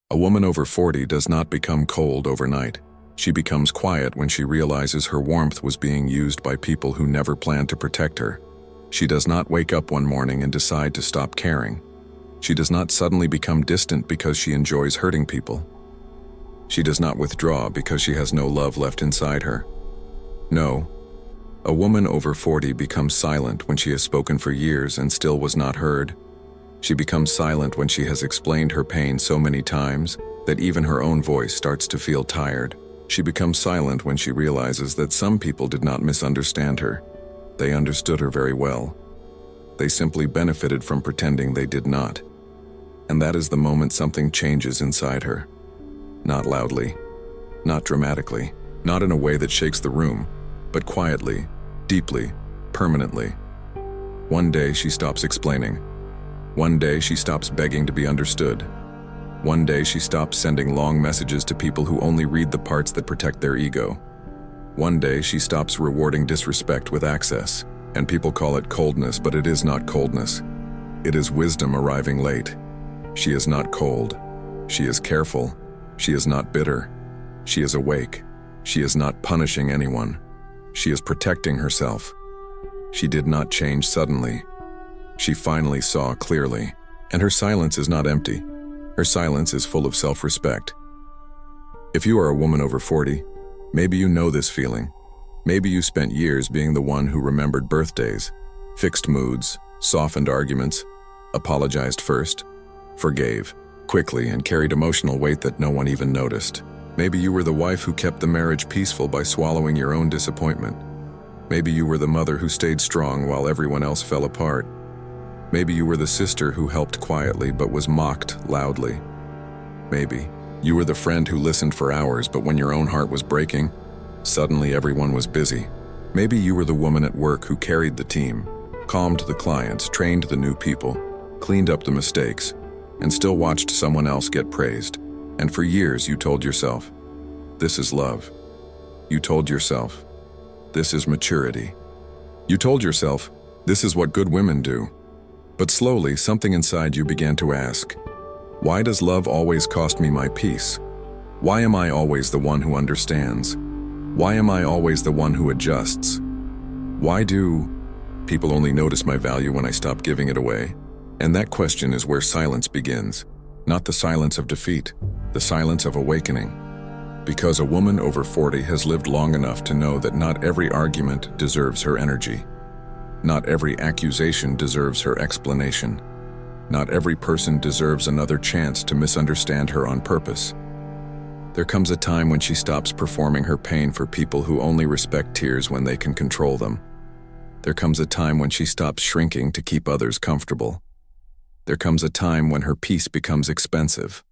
A woman over 40 does not become cold overnight. She becomes quiet when she realizes her warmth was being used by people who never planned to protect her. She does not wake up one morning and decide to stop caring. She does not suddenly become distant because she enjoys hurting people. She does not withdraw because she has no love left inside her. No. A woman over 40 becomes silent when she has spoken for years and still was not heard. She becomes silent when she has explained her pain so many times that even her own voice starts to feel tired. She becomes silent when she realizes that some people did not misunderstand her. They understood her very well. They simply benefited from pretending they did not. And that is the moment something changes inside her. Not loudly, not dramatically, not in a way that shakes the room, but quietly, deeply, permanently. One day she stops explaining. One day she stops begging to be understood. One day she stops sending long messages to people who only read the parts that protect their ego. One day she stops rewarding disrespect with access, and people call it coldness, but it is not coldness. It is wisdom arriving late. She is not cold. She is careful. She is not bitter. She is awake. She is not punishing anyone. She is protecting herself. She did not change suddenly. She finally saw clearly, and her silence is not empty. Her silence is full of self-respect. If you are a woman over 40, maybe you know this feeling. Maybe you spent years being the one who remembered birthdays, fixed moods, softened arguments, apologized first, forgave quickly, and carried emotional weight that no one even noticed. Maybe you were the wife who kept the marriage peaceful by swallowing your own disappointment. Maybe you were the mother who stayed strong while everyone else fell apart. Maybe you were the sister who helped quietly but was mocked loudly. Maybe you were the friend who listened for hours, but when your own heart was breaking, suddenly everyone was busy. Maybe you were the woman at work who carried the team, calmed the clients, trained the new people, cleaned up the mistakes, and still watched someone else get praised. And for years you told yourself, this is love. You told yourself, this is maturity. You told yourself, this is what good women do. But slowly, something inside you began to ask, why does love always cost me my peace? Why am I always the one who understands? Why am I always the one who adjusts? Why do people only notice my value when I stop giving it away? And that question is where silence begins. Not the silence of defeat, the silence of awakening. Because a woman over 40 has lived long enough to know that not every argument deserves her energy. Not every accusation deserves her explanation. Not every person deserves another chance to misunderstand her on purpose. There comes a time when she stops performing her pain for people who only respect tears when they can control them. There comes a time when she stops shrinking to keep others comfortable. There comes a time when her peace becomes expensive,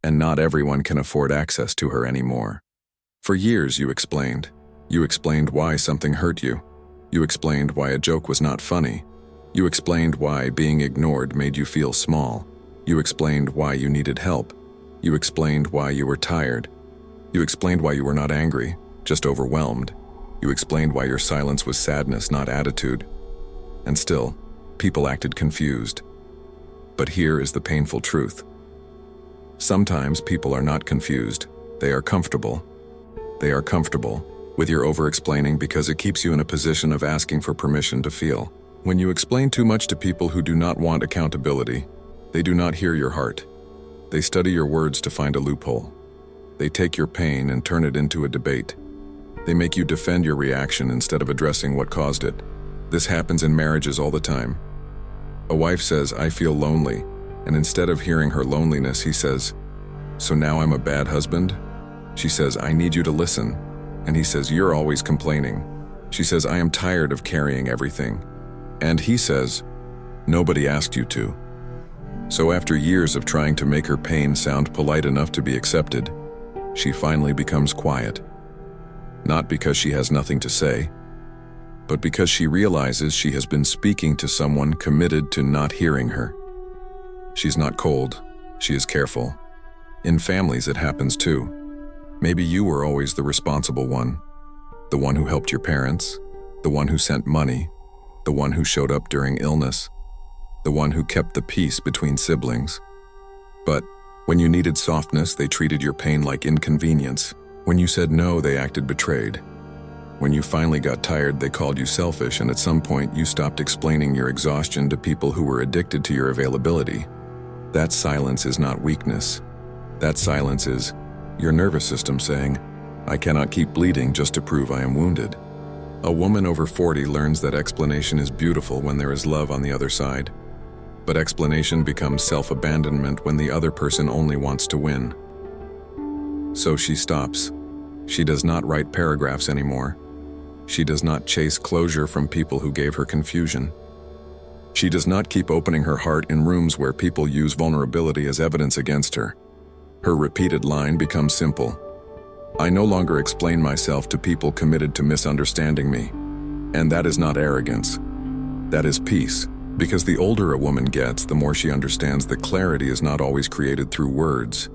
and not everyone can afford access to her anymore. For years you explained. You explained why something hurt you. You explained why a joke was not funny. You explained why being ignored made you feel small. You explained why you needed help. You explained why you were tired. You explained why you were not angry, just overwhelmed. You explained why your silence was sadness, not attitude. And still, people acted confused. But here is the painful truth. Sometimes people are not confused. They are comfortable. They are comfortable with your over-explaining because it keeps you in a position of asking for permission to feel. When you explain too much to people who do not want accountability, they do not hear your heart. They study your words to find a loophole. They take your pain and turn it into a debate. They make you defend your reaction instead of addressing what caused it. This happens in marriages all the time. A wife says, I feel lonely, and instead of hearing her loneliness, he says, so now I'm a bad husband? She says, I need you to listen. And he says, you're always complaining. She says, I am tired of carrying everything. And he says, nobody asked you to. So after years of trying to make her pain sound polite enough to be accepted, she finally becomes quiet. Not because she has nothing to say, but because she realizes she has been speaking to someone committed to not hearing her. She's not cold, she is careful. In families it happens too. Maybe you were always the responsible one, the one who helped your parents, the one who sent money, the one who showed up during illness, the one who kept the peace between siblings. But When you needed softness, they treated your pain like inconvenience. When you said no, they acted betrayed. When you finally got tired, they called you selfish, and at some point you stopped explaining your exhaustion to people who were addicted to your availability. That silence is not weakness. That silence is your nervous system saying, "I cannot keep bleeding just to prove I am wounded." A woman over 40 learns that explanation is beautiful when there is love on the other side. But explanation becomes self-abandonment when the other person only wants to win. So she stops. She does not write paragraphs anymore. She does not chase closure from people who gave her confusion. She does not keep opening her heart in rooms where people use vulnerability as evidence against her. Her repeated line becomes simple. I no longer explain myself to people committed to misunderstanding me. And that is not arrogance. That is peace. Because the older a woman gets, the more she understands that clarity is not always created through words.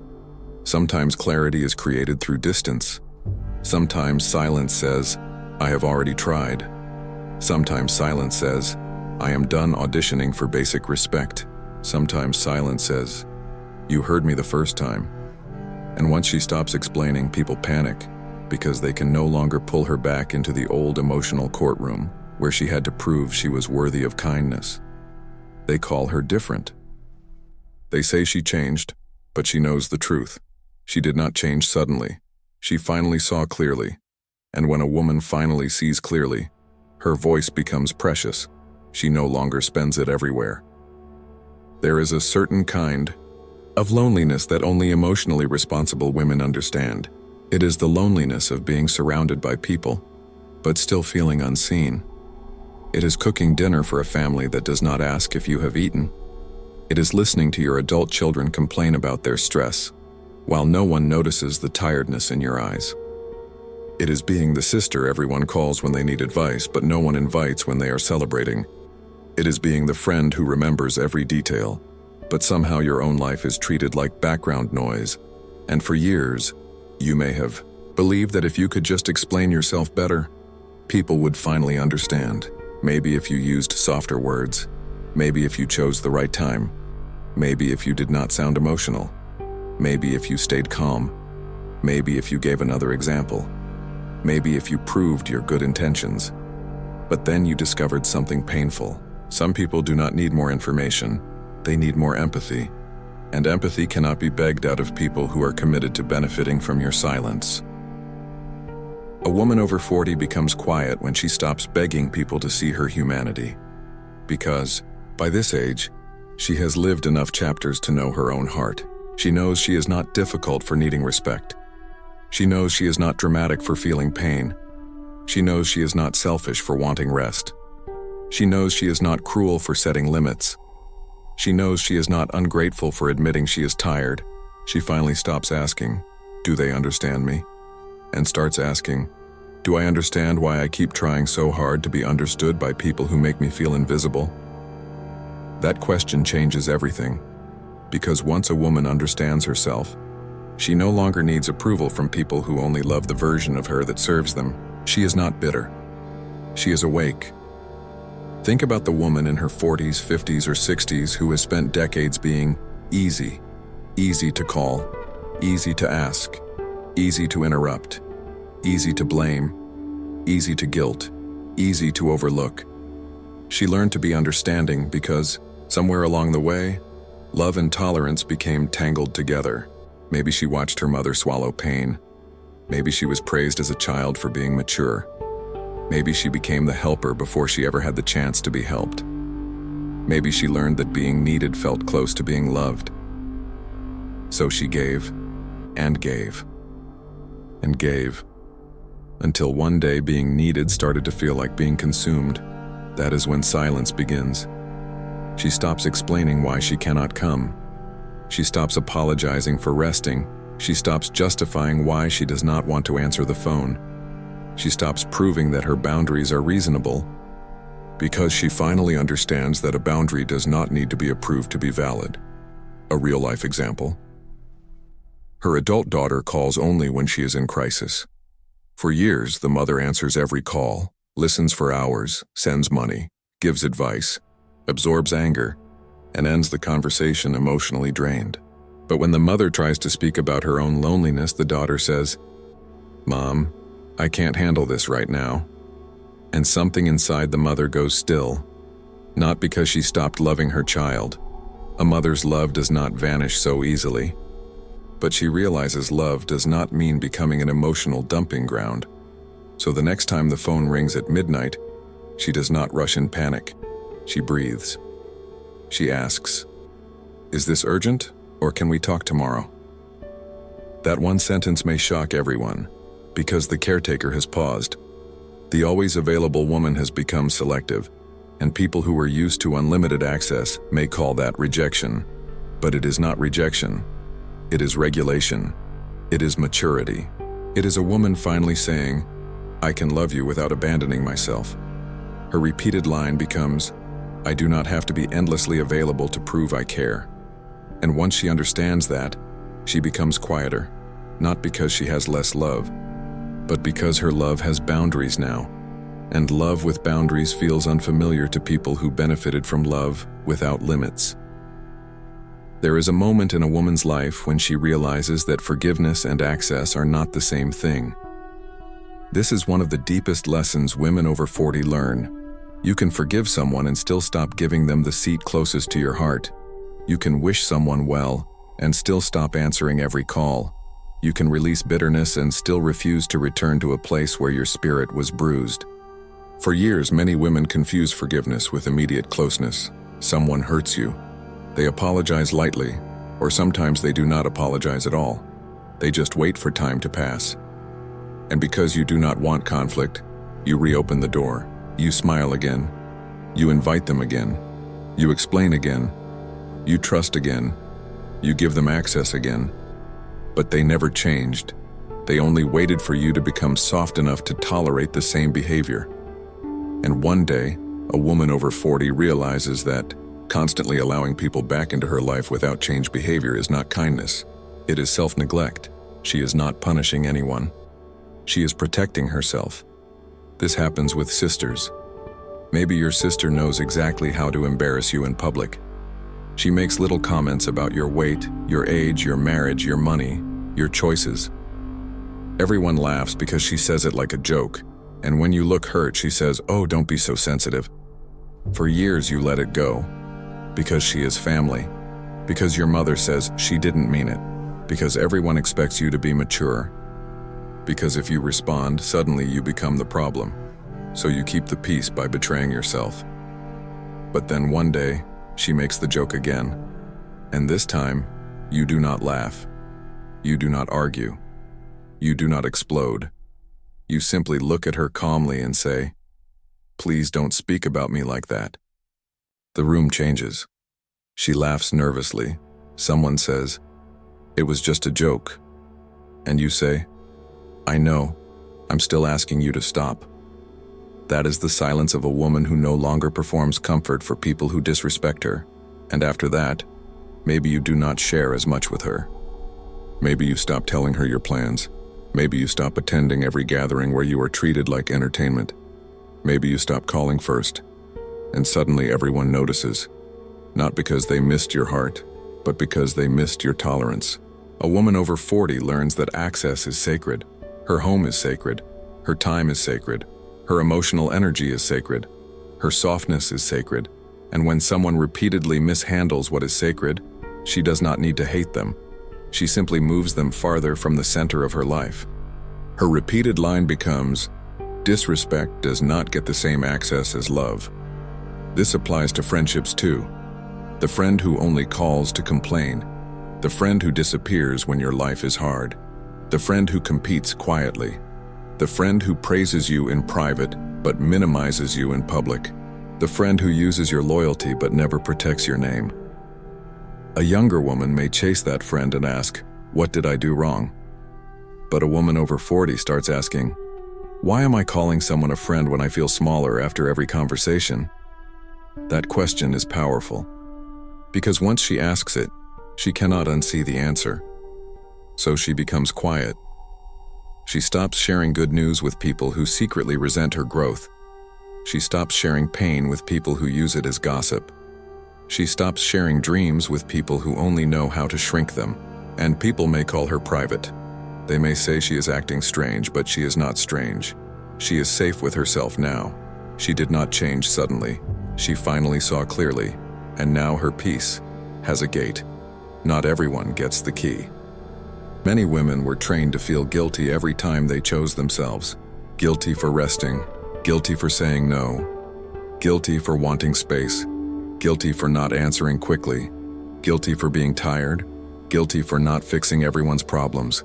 Sometimes clarity is created through distance. Sometimes silence says, I have already tried. Sometimes silence says, I am done auditioning for basic respect. Sometimes silence says, you heard me the first time. And once she stops explaining, people panic because they can no longer pull her back into the old emotional courtroom where she had to prove she was worthy of kindness. They call her different. They say she changed, but she knows the truth. She did not change suddenly. She finally saw clearly. And when a woman finally sees clearly, her voice becomes precious. She no longer spends it everywhere. There is a certain kind of loneliness that only emotionally responsible women understand. It is the loneliness of being surrounded by people, but still feeling unseen. It is cooking dinner for a family that does not ask if you have eaten. It is listening to your adult children complain about their stress, while no one notices the tiredness in your eyes. It is being the sister everyone calls when they need advice, but no one invites when they are celebrating. It is being the friend who remembers every detail, but somehow your own life is treated like background noise. And for years, you may have believed that if you could just explain yourself better, people would finally understand. Maybe if you used softer words, maybe if you chose the right time, maybe if you did not sound emotional, maybe if you stayed calm, maybe if you gave another example, maybe if you proved your good intentions. But then you discovered something painful. Some people do not need more information, they need more empathy. And empathy cannot be begged out of people who are committed to benefiting from your silence. A woman over 40 becomes quiet when she stops begging people to see her humanity. Because, by this age, she has lived enough chapters to know her own heart. She knows she is not difficult for needing respect. She knows she is not dramatic for feeling pain. She knows she is not selfish for wanting rest. She knows she is not cruel for setting limits. She knows she is not ungrateful for admitting she is tired. She finally stops asking, do they understand me? And starts asking, do I understand why I keep trying so hard to be understood by people who make me feel invisible? That question changes everything, because once a woman understands herself, she no longer needs approval from people who only love the version of her that serves them. She is not bitter. She is awake. Think about the woman in her 40s, 50s, or 60s who has spent decades being easy to call, easy to ask, easy to interrupt, easy to blame, easy to guilt, easy to overlook. She learned to be understanding because, somewhere along the way, love and tolerance became tangled together. Maybe she watched her mother swallow pain. Maybe she was praised as a child for being mature. Maybe she became the helper before she ever had the chance to be helped. Maybe she learned that being needed felt close to being loved. So she gave, and gave, and gave, until one day being needed started to feel like being consumed. That is when silence begins. She stops explaining why she cannot come. She stops apologizing for resting. She stops justifying why she does not want to answer the phone. She stops proving that her boundaries are reasonable, because she finally understands that a boundary does not need to be approved to be valid. A real-life example. Her adult daughter calls only when she is in crisis. For years, the mother answers every call, listens for hours, sends money, gives advice, absorbs anger, and ends the conversation emotionally drained. But when the mother tries to speak about her own loneliness, the daughter says, "Mom, I can't handle this right now." And something inside the mother goes still, not because she stopped loving her child. A mother's love does not vanish so easily. But she realizes love does not mean becoming an emotional dumping ground. So the next time the phone rings at midnight, she does not rush in panic. She breathes. She asks, "Is this urgent, or can we talk tomorrow?" That one sentence may shock everyone, because the caretaker has paused. The always available woman has become selective, and people who were used to unlimited access may call that rejection. But it is not rejection. It is regulation. It is maturity. It is a woman finally saying, "I can love you without abandoning myself." Her repeated line becomes, "I do not have to be endlessly available to prove I care." And once she understands that, she becomes quieter, not because she has less love, but because her love has boundaries now. And love with boundaries feels unfamiliar to people who benefited from love without limits. There is a moment in a woman's life when she realizes that forgiveness and access are not the same thing. This is one of the deepest lessons women over 40 learn. You can forgive someone and still stop giving them the seat closest to your heart. You can wish someone well and still stop answering every call. You can release bitterness and still refuse to return to a place where your spirit was bruised. For years, many women confuse forgiveness with immediate closeness. Someone hurts you. They apologize lightly, or sometimes they do not apologize at all. They just wait for time to pass. And because you do not want conflict, you reopen the door. You smile again. You invite them again. You explain again. You trust again. You give them access again. But they never changed. They only waited for you to become soft enough to tolerate the same behavior. And one day, a woman over 40 realizes that constantly allowing people back into her life without changed behavior is not kindness. It is self-neglect. She is not punishing anyone. She is protecting herself. This happens with sisters. Maybe your sister knows exactly how to embarrass you in public. She makes little comments about your weight, your age, your marriage, your money, your choices. Everyone laughs because she says it like a joke, and when you look hurt, she says, "Oh, don't be so sensitive." For years you let it go, because she is family, because your mother says she didn't mean it, because everyone expects you to be mature, because if you respond, suddenly you become the problem, so you keep the peace by betraying yourself. But then one day, she makes the joke again, and this time, you do not laugh. You do not argue. You do not explode. You simply look at her calmly and say, "Please don't speak about me like that." The room changes. She laughs nervously. Someone says, "It was just a joke." And you say, "I know. I'm still asking you to stop." That is the silence of a woman who no longer performs comfort for people who disrespect her. And after that, maybe you do not share as much with her. Maybe you stop telling her your plans. Maybe you stop attending every gathering where you are treated like entertainment. Maybe you stop calling first. And suddenly everyone notices. Not because they missed your heart, but because they missed your tolerance. A woman over 40 learns that access is sacred. Her home is sacred. Her time is sacred. Her emotional energy is sacred. Her softness is sacred. And when someone repeatedly mishandles what is sacred, she does not need to hate them. She simply moves them farther from the center of her life. Her repeated line becomes, "Disrespect does not get the same access as love." This applies to friendships too. The friend who only calls to complain. The friend who disappears when your life is hard. The friend who competes quietly. The friend who praises you in private but minimizes you in public. The friend who uses your loyalty but never protects your name. A younger woman may chase that friend and ask, "What did I do wrong?" But a woman over 40 starts asking, "Why am I calling someone a friend when I feel smaller after every conversation?" That question is powerful, because once she asks it, she cannot unsee the answer. So she becomes quiet. She stops sharing good news with people who secretly resent her growth. She stops sharing pain with people who use it as gossip. She stops sharing dreams with people who only know how to shrink them, and people may call her private. They may say she is acting strange, but she is not strange. She is safe with herself now. She did not change suddenly. She finally saw clearly, and now her peace has a gate. Not everyone gets the key. Many women were trained to feel guilty every time they chose themselves. Guilty for resting, guilty for saying no, guilty for wanting space, guilty for not answering quickly, guilty for being tired, guilty for not fixing everyone's problems,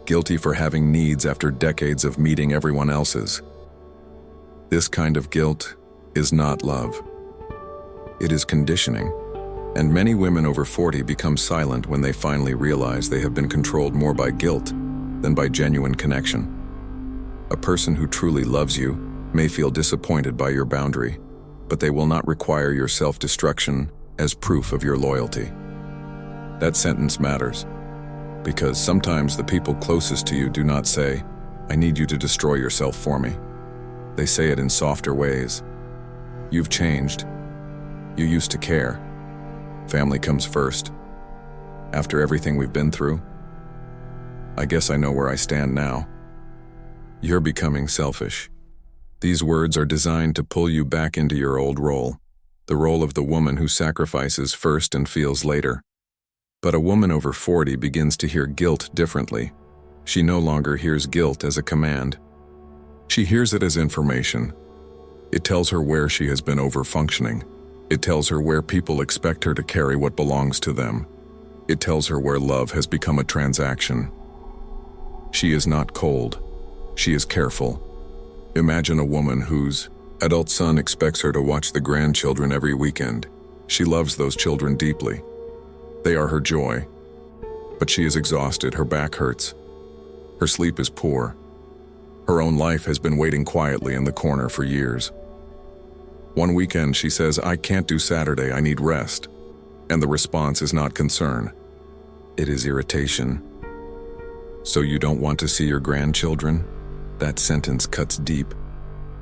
guilty for having needs after decades of meeting everyone else's. This kind of guilt is not love. It is conditioning. And many women over 40 become silent when they finally realize they have been controlled more by guilt than by genuine connection. A person who truly loves you may feel disappointed by your boundary, but they will not require your self-destruction as proof of your loyalty. That sentence matters, because sometimes the people closest to you do not say, "I need you to destroy yourself for me." They say it in softer ways. "You've changed. You used to care. Family comes first. After everything we've been through, I guess I know where I stand now. You're becoming selfish." These words are designed to pull you back into your old role, the role of the woman who sacrifices first and feels later. But a woman over 40 begins to hear guilt differently. She no longer hears guilt as a command. She hears it as information. It tells her where she has been over-functioning. It tells her where people expect her to carry what belongs to them. It tells her where love has become a transaction. She is not cold. She is careful. Imagine a woman whose adult son expects her to watch the grandchildren every weekend. She loves those children deeply. They are her joy. But she is exhausted, her back hurts. Her sleep is poor. Her own life has been waiting quietly in the corner for years. One weekend she says, "I can't do Saturday, I need rest." And the response is not concern. It is irritation. "So you don't want to see your grandchildren?" That sentence cuts deep,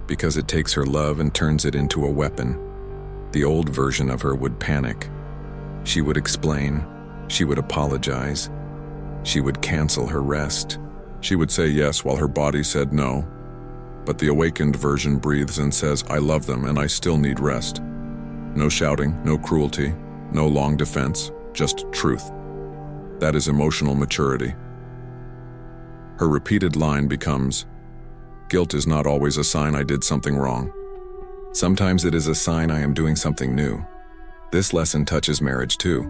because it takes her love and turns it into a weapon. The old version of her would panic. She would explain. She would apologize. She would cancel her rest. She would say yes while her body said no. But the awakened version breathes and says, "I love them and I still need rest." No shouting, no cruelty, no long defense, just truth. That is emotional maturity. Her repeated line becomes, "Guilt is not always a sign I did something wrong. Sometimes it is a sign I am doing something new." This lesson touches marriage too.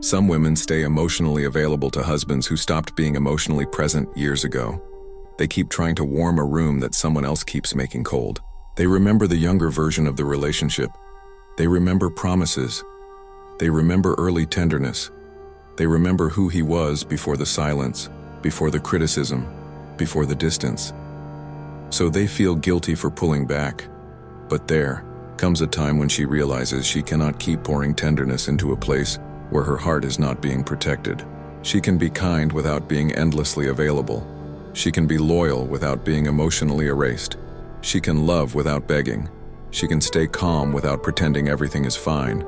Some women stay emotionally available to husbands who stopped being emotionally present years ago. They keep trying to warm a room that someone else keeps making cold. They remember the younger version of the relationship. They remember promises. They remember early tenderness. They remember who he was before the silence, before the criticism, before the distance. So they feel guilty for pulling back. But there comes a time when she realizes she cannot keep pouring tenderness into a place where her heart is not being protected. She can be kind without being endlessly available. She can be loyal without being emotionally erased. She can love without begging. She can stay calm without pretending everything is fine.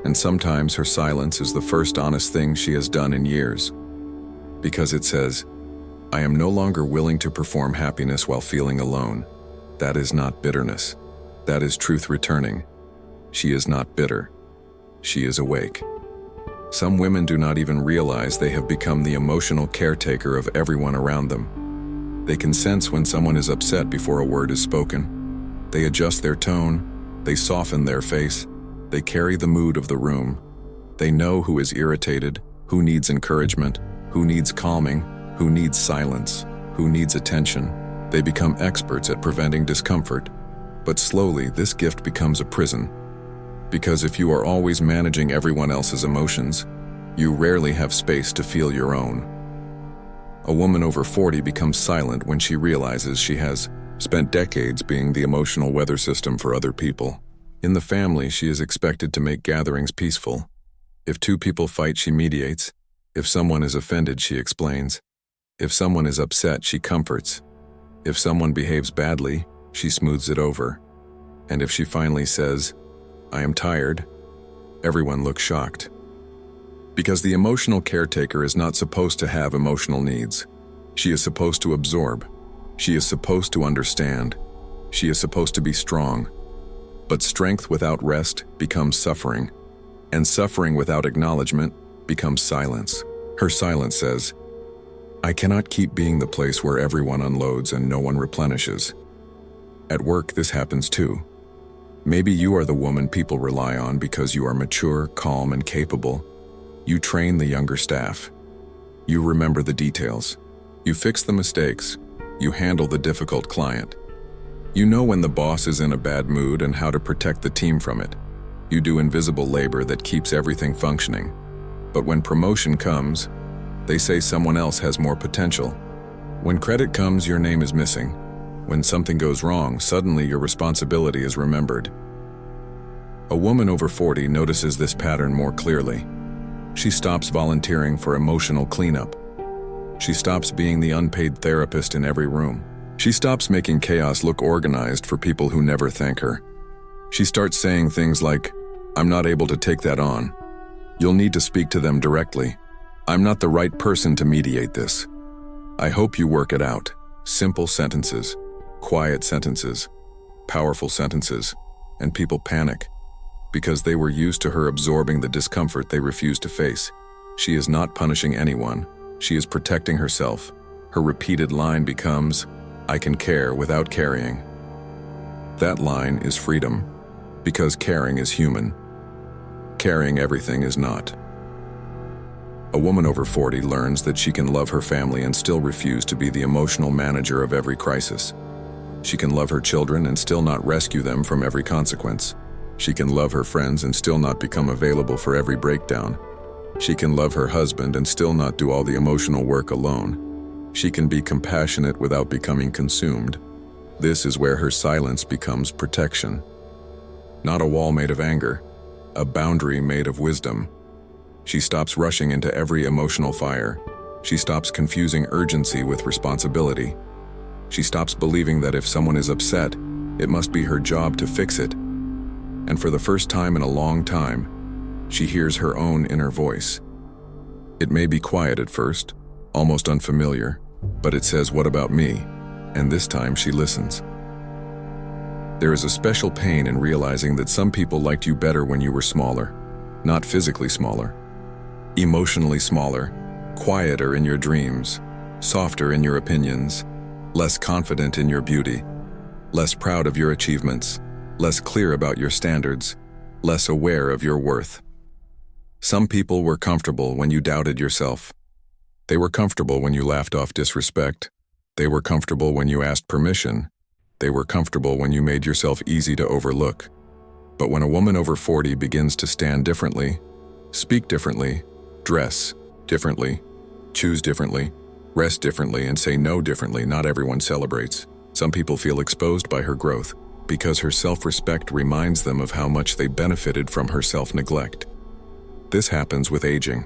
And sometimes her silence is the first honest thing she has done in years. Because it says, "I am no longer willing to perform happiness while feeling alone." That is not bitterness. That is truth returning. She is not bitter. She is awake. Some women do not even realize they have become the emotional caretaker of everyone around them. They can sense when someone is upset before a word is spoken. They adjust their tone. They soften their face. They carry the mood of the room. They know who is irritated, who needs encouragement, who needs calming, who needs silence, who needs attention. They become experts at preventing discomfort. But slowly, this gift becomes a prison. Because if you are always managing everyone else's emotions, you rarely have space to feel your own. A woman over 40 becomes silent when she realizes she has spent decades being the emotional weather system for other people. In the family, she is expected to make gatherings peaceful. If two people fight, she mediates. If someone is offended, she explains. If someone is upset, she comforts. If someone behaves badly, she smooths it over. And if she finally says, "I am tired," Everyone looks shocked. Because the emotional caretaker is not supposed to have emotional needs. She is supposed to absorb. She is supposed to understand. She is supposed to be strong. But strength without rest becomes suffering, and suffering without acknowledgement becomes silence. Her silence says, I cannot keep being the place where everyone unloads and no one replenishes. At work, this happens too. Maybe you are the woman people rely on because you are mature, calm, and capable. You train the younger staff. You remember the details. You fix the mistakes. You handle the difficult client. You know when the boss is in a bad mood and how to protect the team from it. You do invisible labor that keeps everything functioning. But when promotion comes, they say someone else has more potential. When credit comes, your name is missing. When something goes wrong, suddenly your responsibility is remembered. A woman over 40 notices this pattern more clearly. She stops volunteering for emotional cleanup. She stops being the unpaid therapist in every room. She stops making chaos look organized for people who never thank her. She starts saying things like, I'm not able to take that on. You'll need to speak to them directly. I'm not the right person to mediate this. I hope you work it out. Simple sentences, quiet sentences, powerful sentences, and people panic because they were used to her absorbing the discomfort they refuse to face. She is not punishing anyone. She is protecting herself. Her repeated line becomes, I can care without carrying. That line is freedom, because caring is human. Carrying everything is not. A woman over 40 learns that she can love her family and still refuse to be the emotional manager of every crisis. She can love her children and still not rescue them from every consequence. She can love her friends and still not become available for every breakdown. She can love her husband and still not do all the emotional work alone. She can be compassionate without becoming consumed. This is where her silence becomes protection. Not a wall made of anger, a boundary made of wisdom. She stops rushing into every emotional fire. She stops confusing urgency with responsibility. She stops believing that if someone is upset, it must be her job to fix it. And for the first time in a long time, she hears her own inner voice. It may be quiet at first, almost unfamiliar, but it says, what about me? And this time she listens. There is a special pain in realizing that some people liked you better when you were smaller, not physically smaller, emotionally smaller, quieter in your dreams, softer in your opinions, less confident in your beauty, less proud of your achievements, less clear about your standards, less aware of your worth. Some people were comfortable when you doubted yourself. They were comfortable when you laughed off disrespect. They were comfortable when you asked permission. They were comfortable when you made yourself easy to overlook. But when a woman over 40 begins to stand differently, speak differently, dress differently, choose differently, rest differently, and say no differently, not everyone celebrates. Some people feel exposed by her growth because her self-respect reminds them of how much they benefited from her self-neglect. This happens with aging.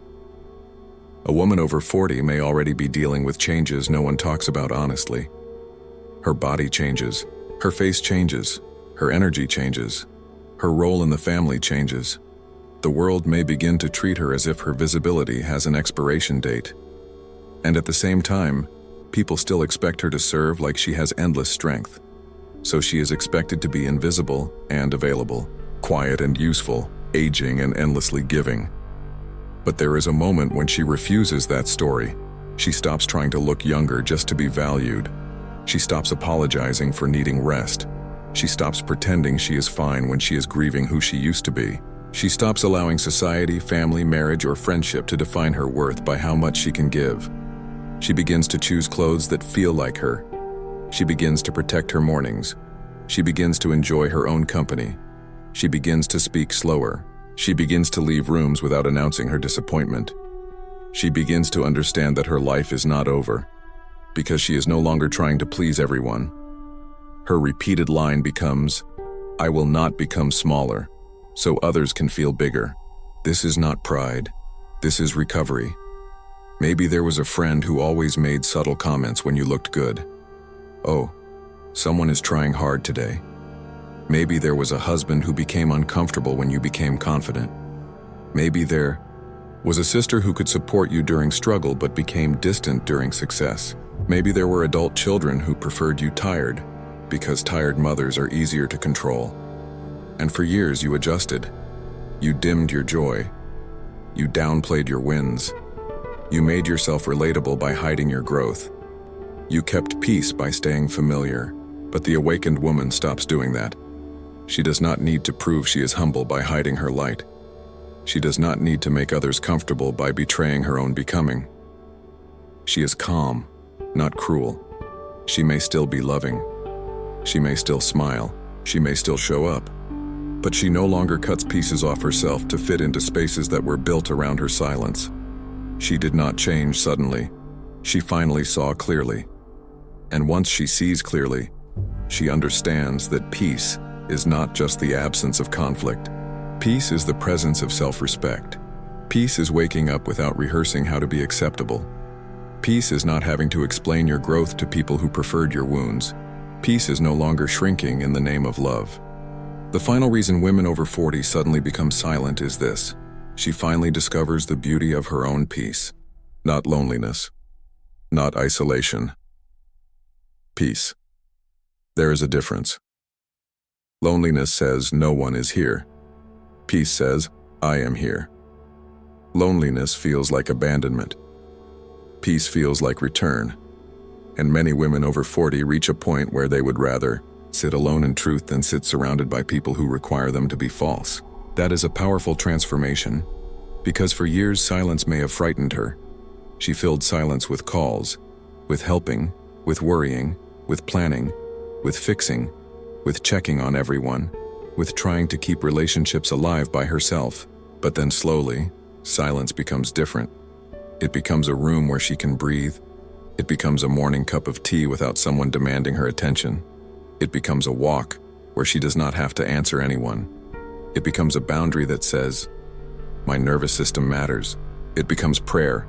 A woman over 40 may already be dealing with changes no one talks about honestly. Her body changes, her face changes, her energy changes, her role in the family changes. The world may begin to treat her as if her visibility has an expiration date. And at the same time, people still expect her to serve like she has endless strength. So she is expected to be invisible and available, quiet and useful, aging and endlessly giving. But there is a moment when she refuses that story. She stops trying to look younger just to be valued. She stops apologizing for needing rest. She stops pretending she is fine when she is grieving who she used to be. She stops allowing society, family, marriage, or friendship to define her worth by how much she can give. She begins to choose clothes that feel like her. She begins to protect her mornings. She begins to enjoy her own company. She begins to speak slower. She begins to leave rooms without announcing her disappointment. She begins to understand that her life is not over, because she is no longer trying to please everyone. Her repeated line becomes, I will not become smaller, so others can feel bigger. This is not pride. This is recovery. Maybe there was a friend who always made subtle comments when you looked good. Oh, someone is trying hard today. Maybe there was a husband who became uncomfortable when you became confident. Maybe there was a sister who could support you during struggle but became distant during success. Maybe there were adult children who preferred you tired, because tired mothers are easier to control. And for years you adjusted. You dimmed your joy. You downplayed your wins. You made yourself relatable by hiding your growth. You kept peace by staying familiar, but the awakened woman stops doing that. She does not need to prove she is humble by hiding her light. She does not need to make others comfortable by betraying her own becoming. She is calm, not cruel. She may still be loving. She may still smile. She may still show up. But she no longer cuts pieces off herself to fit into spaces that were built around her silence. She did not change suddenly. She finally saw clearly. And once she sees clearly, she understands that peace is not just the absence of conflict. Peace is the presence of self-respect. Peace is waking up without rehearsing how to be acceptable. Peace is not having to explain your growth to people who preferred your wounds. Peace is no longer shrinking in the name of love. The final reason women over 40 suddenly become silent is this. She finally discovers the beauty of her own peace. Not loneliness. Not isolation. Peace. There is a difference. Loneliness says no one is here. Peace says, I am here. Loneliness feels like abandonment. Peace feels like return. And many women over 40 reach a point where they would rather sit alone in truth than sit surrounded by people who require them to be false. That is a powerful transformation, because for years silence may have frightened her. She filled silence with calls, with helping, with worrying, with planning, with fixing, with checking on everyone, with trying to keep relationships alive by herself. But then slowly, silence becomes different. It becomes a room where she can breathe. It becomes a morning cup of tea without someone demanding her attention. It becomes a walk where she does not have to answer anyone. It becomes a boundary that says, my nervous system matters. It becomes prayer.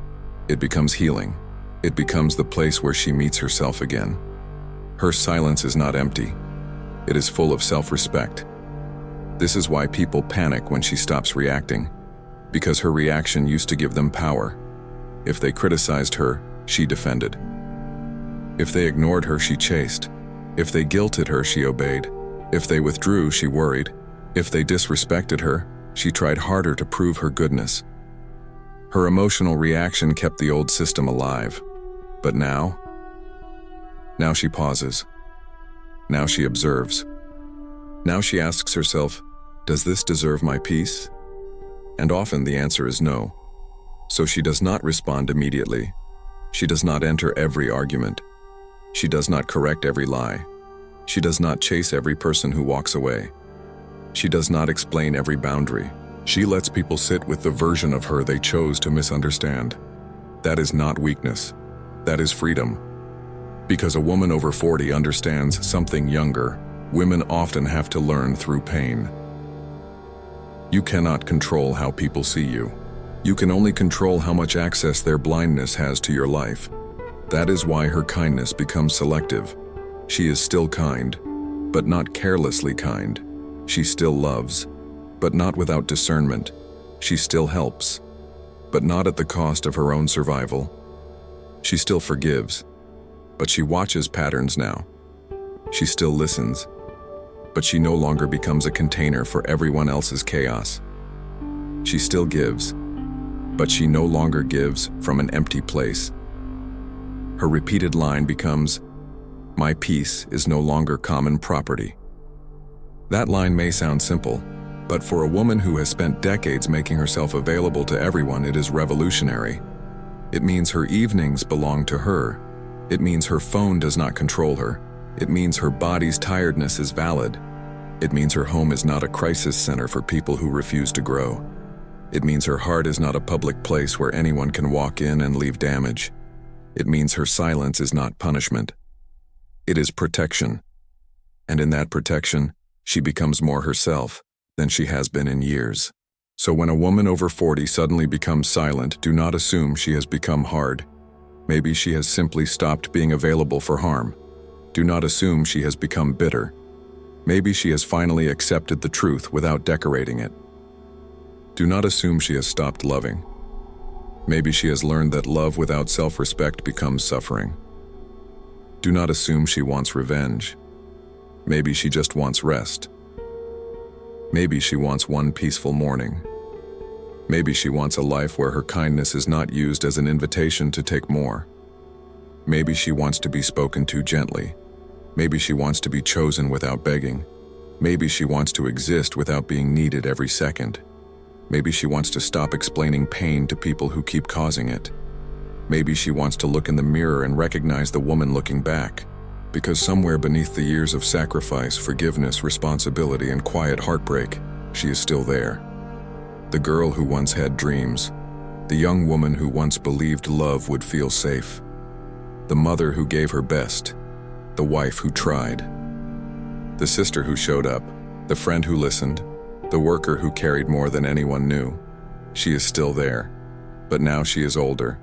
It becomes healing. It becomes the place where she meets herself again. Her silence is not empty. It is full of self-respect. This is why people panic when she stops reacting, because her reaction used to give them power. If they criticized her, she defended. If they ignored her, she chased. If they guilted her, she obeyed. If they withdrew, she worried. If they disrespected her, she tried harder to prove her goodness. Her emotional reaction kept the old system alive. But now she pauses. Now she observes. Now she asks herself, does this deserve my peace? And often the answer is no. So she does not respond immediately. She does not enter every argument. She does not correct every lie. She does not chase every person who walks away. She does not explain every boundary. She lets people sit with the version of her they chose to misunderstand. That is not weakness. That is freedom. Because a woman over 40 understands something younger, women often have to learn through pain. You cannot control how people see you. You can only control how much access their blindness has to your life. That is why her kindness becomes selective. She is still kind, but not carelessly kind. She still loves, but not without discernment. She still helps, but not at the cost of her own survival. She still forgives, but she watches patterns now. She still listens, but she no longer becomes a container for everyone else's chaos. She still gives, but she no longer gives from an empty place. Her repeated line becomes, my peace is no longer common property. That line may sound simple, but for a woman who has spent decades making herself available to everyone, it is revolutionary. It means her evenings belong to her. It means her phone does not control her. It means her body's tiredness is valid. It means her home is not a crisis center for people who refuse to grow. It means her heart is not a public place where anyone can walk in and leave damage. It means her silence is not punishment. It is protection. And in that protection, she becomes more herself than she has been in years. So when a woman over 40 suddenly becomes silent, do not assume she has become hard. Maybe she has simply stopped being available for harm. Do not assume she has become bitter. Maybe she has finally accepted the truth without decorating it. Do not assume she has stopped loving. Maybe she has learned that love without self-respect becomes suffering. Do not assume she wants revenge. Maybe she just wants rest. Maybe she wants one peaceful morning. Maybe she wants a life where her kindness is not used as an invitation to take more. Maybe she wants to be spoken to gently. Maybe she wants to be chosen without begging. Maybe she wants to exist without being needed every second. Maybe she wants to stop explaining pain to people who keep causing it. Maybe she wants to look in the mirror and recognize the woman looking back, because somewhere beneath the years of sacrifice, forgiveness, responsibility, and quiet heartbreak, she is still there. The girl who once had dreams, the young woman who once believed love would feel safe, the mother who gave her best, the wife who tried, the sister who showed up, the friend who listened, the worker who carried more than anyone knew. She is still there, but now she is older,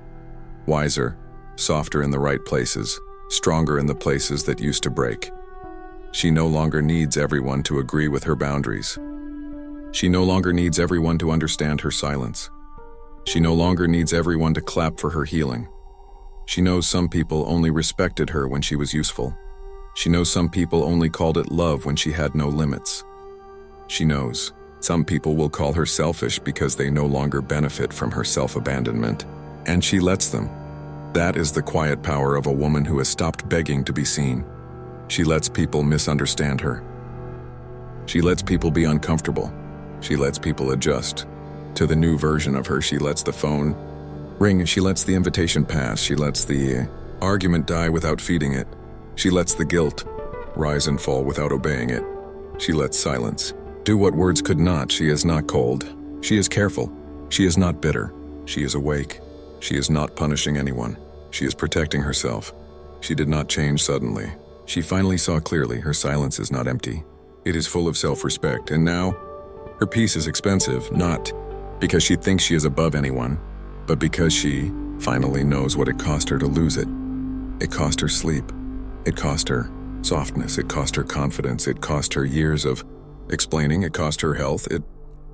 wiser, softer in the right places, stronger in the places that used to break. She no longer needs everyone to agree with her boundaries. She no longer needs everyone to understand her silence. She no longer needs everyone to clap for her healing. She knows some people only respected her when she was useful. She knows some people only called it love when she had no limits. She knows some people will call her selfish because they no longer benefit from her self-abandonment, and she lets them. That is the quiet power of a woman who has stopped begging to be seen. She lets people misunderstand her. She lets people be uncomfortable. She lets people adjust to the new version of her. She lets the phone ring. She lets the invitation pass. She lets the argument die without feeding it. She lets the guilt rise and fall without obeying it. She lets silence do what words could not. She is not cold. She is careful. She is not bitter. She is awake. She is not punishing anyone. She is protecting herself. She did not change suddenly. She finally saw clearly her silence is not empty. It is full of self-respect, and now her peace is expensive, not because she thinks she is above anyone, but because she finally knows what it cost her to lose it. It cost her sleep. It cost her softness. It cost her confidence. It cost her years of explaining. It cost her health. It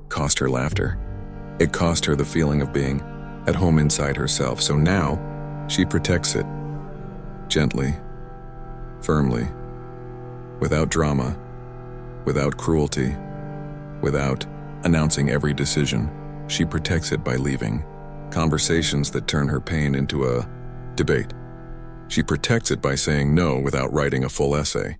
cost her laughter. It cost her the feeling of being at home inside herself. So now she protects it. Gently, firmly, without drama, without cruelty, without announcing every decision. She protects it by leaving conversations that turn her pain into a debate. She protects it by saying no without writing a full essay.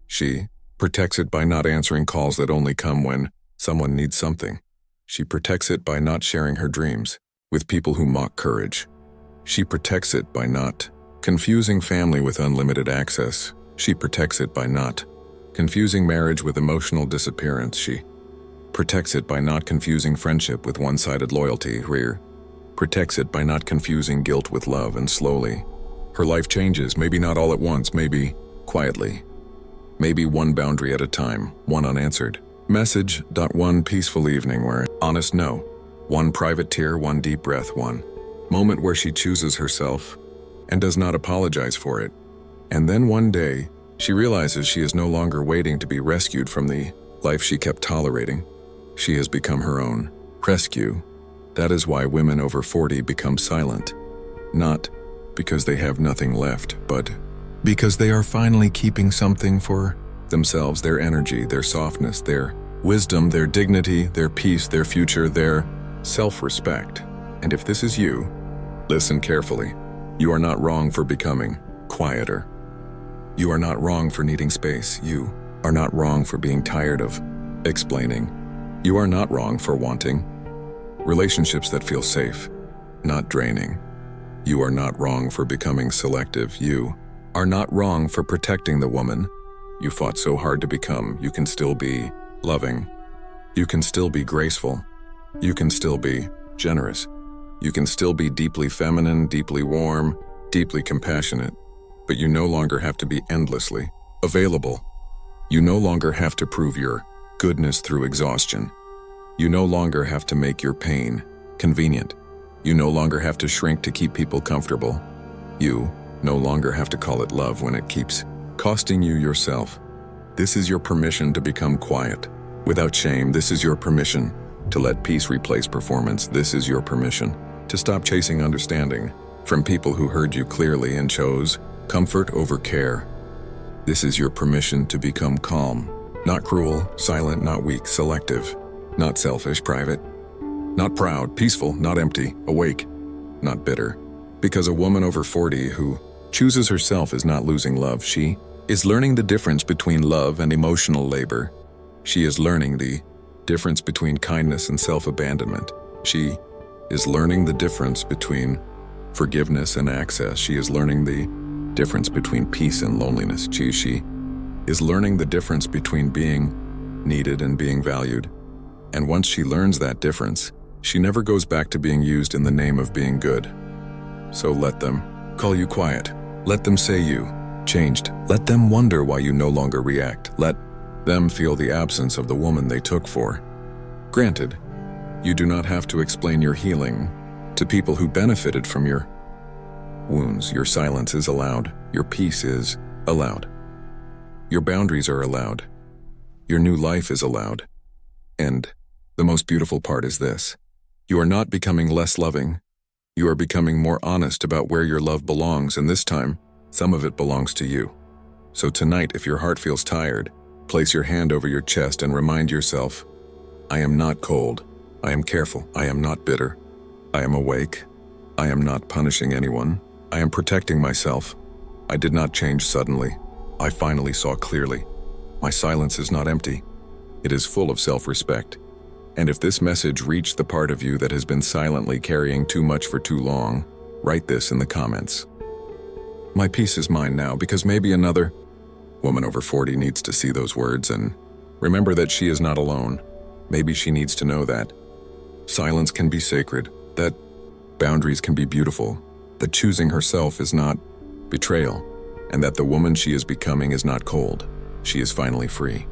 She protects it by not answering calls that only come when someone needs something. She protects it by not sharing her dreams with people who mock courage. She protects it by not confusing family with unlimited access. She protects it by not confusing marriage with emotional disappearance. She protects it by not confusing friendship with one-sided loyalty. She protects it by not confusing guilt with love, and slowly, her life changes, maybe not all at once, maybe quietly. Maybe one boundary at a time, one unanswered message. One peaceful evening where honest no, one private tear, one deep breath, one moment where she chooses herself and does not apologize for it. And then one day, she realizes she is no longer waiting to be rescued from the life she kept tolerating. She has become her own rescue. That is why women over 40 become silent. Not because they have nothing left, but because they are finally keeping something for themselves, their energy, their softness, their wisdom, their dignity, their peace, their future, their self-respect. And if this is you, listen carefully. You are not wrong for becoming quieter. You are not wrong for needing space. You are not wrong for being tired of explaining. You are not wrong for wanting relationships that feel safe, not draining. You are not wrong for becoming selective. You are not wrong for protecting the woman you fought so hard to become. You can still be loving. You can still be graceful. You can still be generous. You can still be deeply feminine, deeply warm, deeply compassionate. But you no longer have to be endlessly available. You no longer have to prove your goodness through exhaustion. You no longer have to make your pain convenient. You no longer have to shrink to keep people comfortable. You no longer have to call it love when it keeps costing you yourself. This is your permission to become quiet without shame. This is your permission to let peace replace performance. This is your permission to stop chasing understanding from people who heard you clearly and chose comfort over care. This is your permission to become calm, not cruel, silent, not weak, selective, not selfish, private, not proud, peaceful, not empty, awake, not bitter. Because a woman over 40 who chooses herself is not losing love. She is learning the difference between love and emotional labor. She is learning the difference between kindness and self-abandonment. She is learning the difference between forgiveness and access. She is learning the difference between peace and loneliness. She is learning the difference between being needed and being valued. And once she learns that difference, she never goes back to being used in the name of being good. So let them call you quiet. Let them say you changed. Let them wonder why you no longer react. Let them feel the absence of the woman they took for granted. You do not have to explain your healing to people who benefited from your wounds. Your silence is allowed. Your peace is allowed. Your boundaries are allowed. Your new life is allowed. And the most beautiful part is this: you are not becoming less loving. You are becoming more honest about where your love belongs, and this time, some of it belongs to you. So tonight, if your heart feels tired, place your hand over your chest and remind yourself, I am not cold. I am careful. I am not bitter. I am awake. I am not punishing anyone. I am protecting myself. I did not change suddenly. I finally saw clearly. My silence is not empty. It is full of self-respect. And if this message reached the part of you that has been silently carrying too much for too long, write this in the comments. My peace is mine now, because maybe another woman over 40 needs to see those words and remember that she is not alone. Maybe she needs to know that silence can be sacred, that boundaries can be beautiful, that choosing herself is not betrayal, and that the woman she is becoming is not cold. She is finally free.